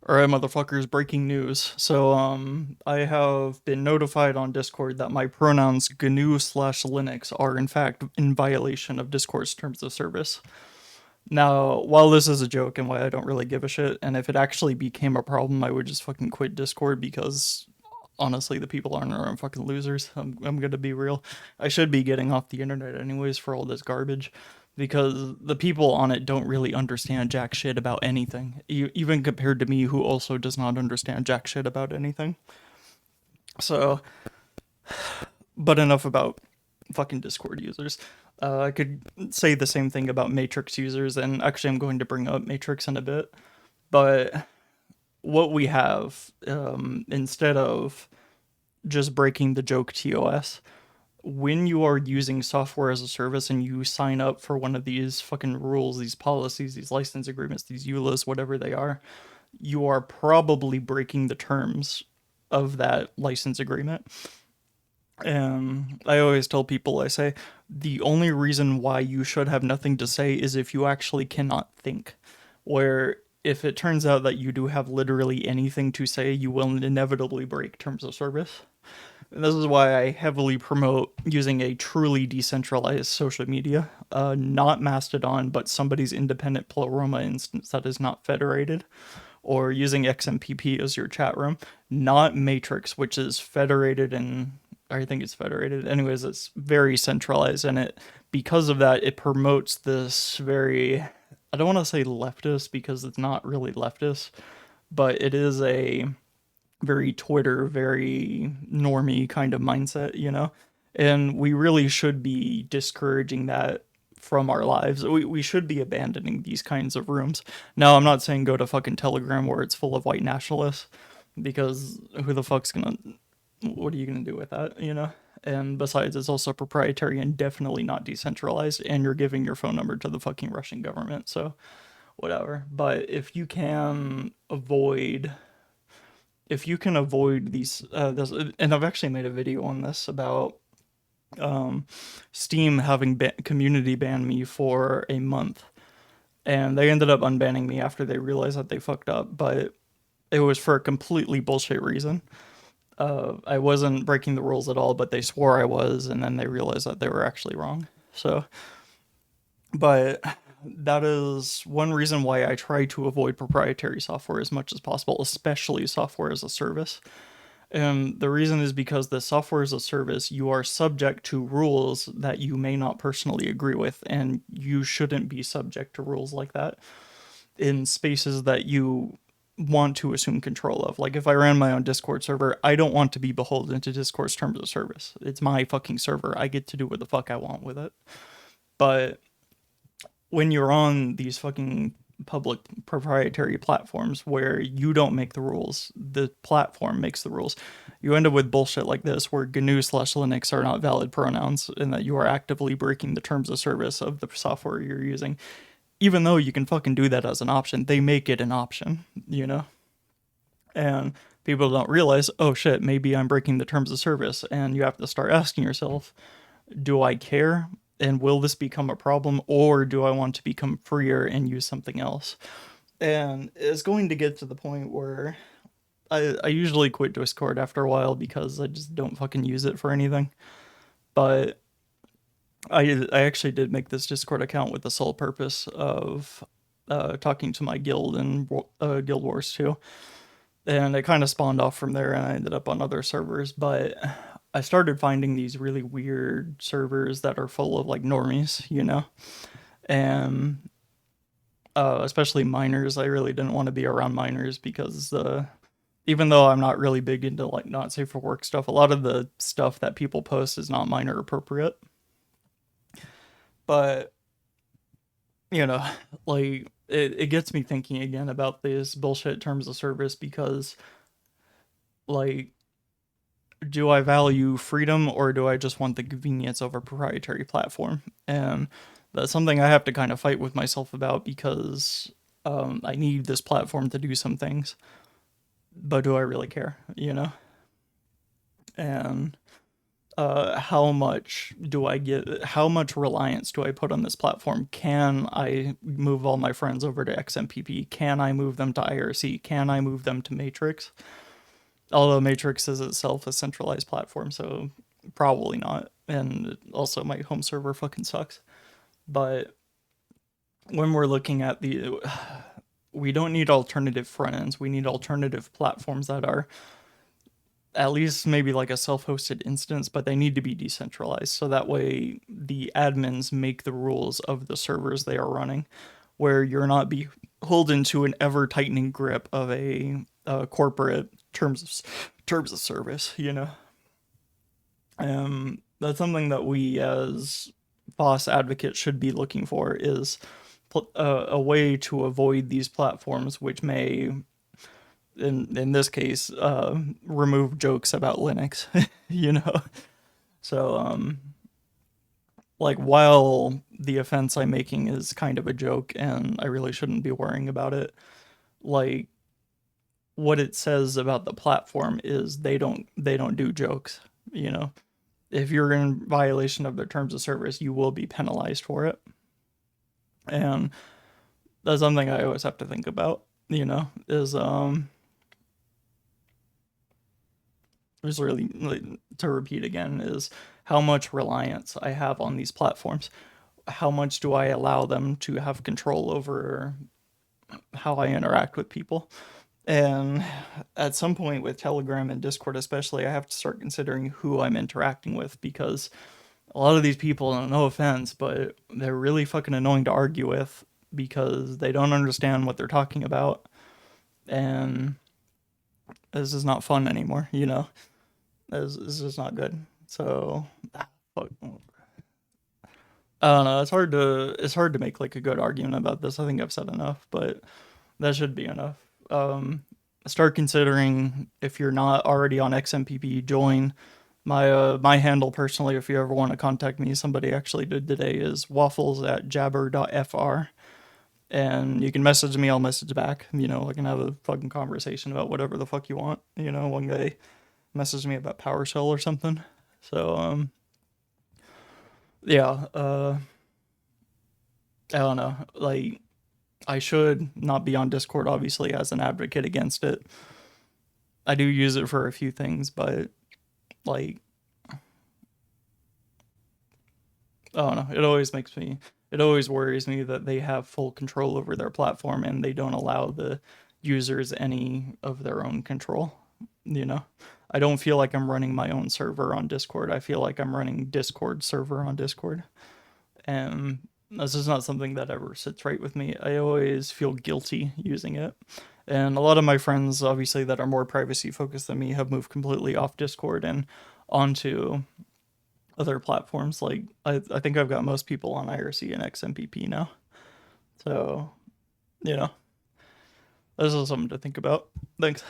Alright, motherfuckers, breaking news. So, I have been notified on Discord that my pronouns GNU/Linux are in fact in violation of Discord's terms of service. Now, while this is a joke and why I don't really give a shit, and if it actually became a problem, I would just fucking quit Discord because honestly, the people on it are fucking losers. I'm gonna be real. I should be getting off the internet anyways for all this garbage because the people on it don't really understand jack shit about anything, even compared to me, who also does not understand jack shit about anything. So, but enough about fucking Discord users. I could say the same thing about Matrix users, and actually, I'm going to bring up Matrix in a bit. But what we have, instead of just breaking the joke TOS, when you are using software as a service and you sign up for one of these fucking rules, these policies, these license agreements, these EULAs, whatever they are, you are probably breaking the terms of that license agreement. And I always tell people, I say, the only reason why you should have nothing to say is if you actually cannot think. Where if it turns out that you do have literally anything to say, you will inevitably break terms of service. And this is why I heavily promote using a truly decentralized social media, not Mastodon, but somebody's independent Pleroma instance that is not federated, or using XMPP as your chat room, not Matrix, which is federated and I think it's federated. Anyways, it's very centralized, and it because of that it promotes this very, I don't want to say leftist because it's not really leftist, but it is a very Twitter, very normie kind of mindset, you know? And we really should be discouraging that from our lives. We should be abandoning these kinds of rooms. Now, I'm not saying go to fucking Telegram where it's full of white nationalists, because who the fuck's gonna, what are you gonna do with that, you know? And besides, it's also proprietary and definitely not decentralized, and you're giving your phone number to the fucking Russian government, so whatever. But if you can avoid these, and I've actually made a video on this about um, Steam having community banned me for a month, and they ended up unbanning me after they realized that they fucked up, but it was for a completely bullshit reason. I wasn't breaking the rules at all, but they swore I was, and then they realized that they were actually wrong. So, but that is one reason why I try to avoid proprietary software as much as possible, especially software as a service. And the reason is because the software as a service, you are subject to rules that you may not personally agree with, and you shouldn't be subject to rules like that in spaces that you want to assume control of. Like if I ran my own Discord server, I don't want to be beholden to Discord's terms of service. It's my fucking server. I get to do what the fuck I want with it. But when you're on these fucking public proprietary platforms where you don't make the rules, the platform makes the rules, you end up with bullshit like this where GNU/Linux are not valid pronouns and that you are actively breaking the terms of service of the software you're using. Even though you can fucking do that as an option, they make it an option, you know? And people don't realize, oh shit, maybe I'm breaking the terms of service. And you have to start asking yourself, do I care? And will this become a problem? Or do I want to become freer and use something else? And it's going to get to the point where I usually quit Discord after a while because I just don't fucking use it for anything. But I actually did make this Discord account with the sole purpose of talking to my guild and Guild Wars 2. And it kind of spawned off from there, and I ended up on other servers. But I started finding these really weird servers that are full of like normies, you know, and especially minors. I really didn't want to be around minors because even though I'm not really big into like not safe for work stuff, a lot of the stuff that people post is not minor appropriate. But you know, like it gets me thinking again about these bullshit terms of service because like, do I value freedom or do I just want the convenience of a proprietary platform? And that's something I have to kind of fight with myself about because I need this platform to do some things, but do I really care? You know? And how much how much reliance do I put on this platform? Can I move all my friends over to XMPP? Can I move them to IRC? Can I move them to Matrix? Although Matrix is itself a centralized platform, so probably not. And also, my home server fucking sucks. But when we're looking at we don't need alternative front ends. We need alternative platforms that are at least maybe like a self-hosted instance, but they need to be decentralized. So that way the admins make the rules of the servers they are running, where you're not beholden to an ever tightening grip of a corporate terms of service, you know. That's something that we as boss advocates should be looking for is a way to avoid these platforms, which may, in this case, remove jokes about Linux, you know. So, like, while the offense I'm making is kind of a joke, and I really shouldn't be worrying about it, like, what it says about the platform is they don't do jokes, you know. If you're in violation of their terms of service, you will be penalized for it. And that's something I always have to think about, you know, is really, like, to repeat again, is how much reliance I have on these platforms. How much do I allow them to have control over how I interact with people? And at some point with Telegram and Discord especially, I have to start considering who I'm interacting with, because a lot of these people, no offense, but they're really fucking annoying to argue with because they don't understand what they're talking about. And this is not fun anymore, you know? This is just not good. So, fuck. I don't know. It's hard to make like a good argument about this. I think I've said enough, but that should be enough. Um, Start considering, if you're not already on XMPP, join. My handle personally, if you ever want to contact me, somebody actually did today, is waffles@jabber.fr, and you can message me. I'll message back. You know, I can have a fucking conversation about whatever the fuck you want. You know, one guy messaged me about PowerShell or something. So yeah, I don't know. Like, I should not be on Discord, obviously, as an advocate against it. I do use it for a few things, but, like, I don't know. It always worries me that they have full control over their platform and they don't allow the users any of their own control. You know, I don't feel like I'm running my own server on Discord. I feel like I'm running Discord server on Discord. And this is not something that ever sits right with me. I always feel guilty using it. And a lot of my friends, obviously, that are more privacy focused than me, have moved completely off Discord and onto other platforms. Like, I think I've got most people on IRC and XMPP now. So, you know, this is something to think about. Thanks.